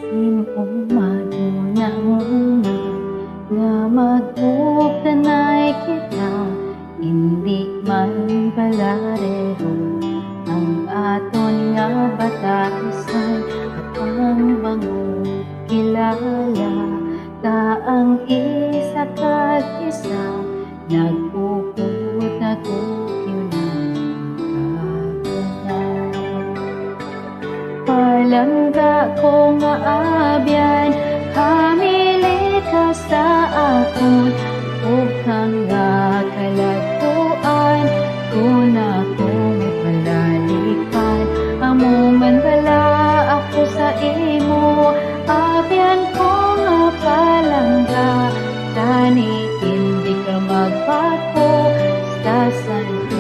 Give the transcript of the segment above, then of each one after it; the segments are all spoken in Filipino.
Sinumado na muna nga magbukanay kita, hindi man balarero ang aton nga batasan. Kapang bango kilala ta ang isa kag isa, nagpuput na kukyo ng kagunay. Palangga ko nga abyan, hamili ka sa akon, ug kang nga kalatuan, kung ako may palalikan. Amo man bala ako sa imo, abyan ko nga palangga, tani hindi ka magbago, sa santo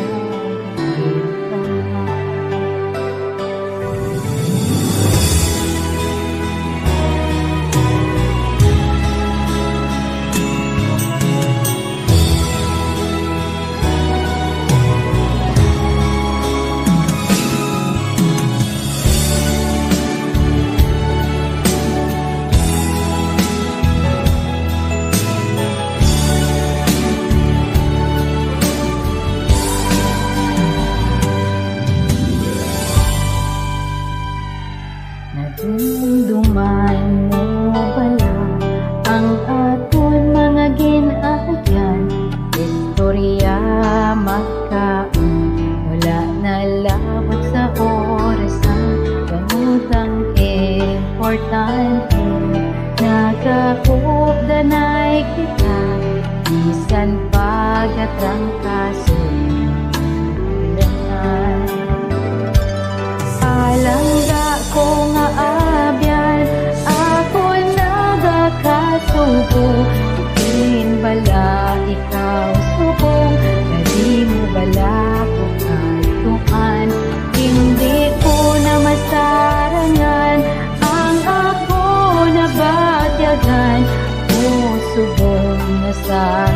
nadumduman mo bala ang aton mga ginagyan, istorya makaon, wala na labot sa orasan, gamutang importante, nagkahugdanay kita, bisan pagatrangkason. Palangga ko nga abyan, ako nagakasubo, din bala ikaw subong, di mo bala ko katuan, hindi ko na masarangan ang ako na batyagan, o subong na sa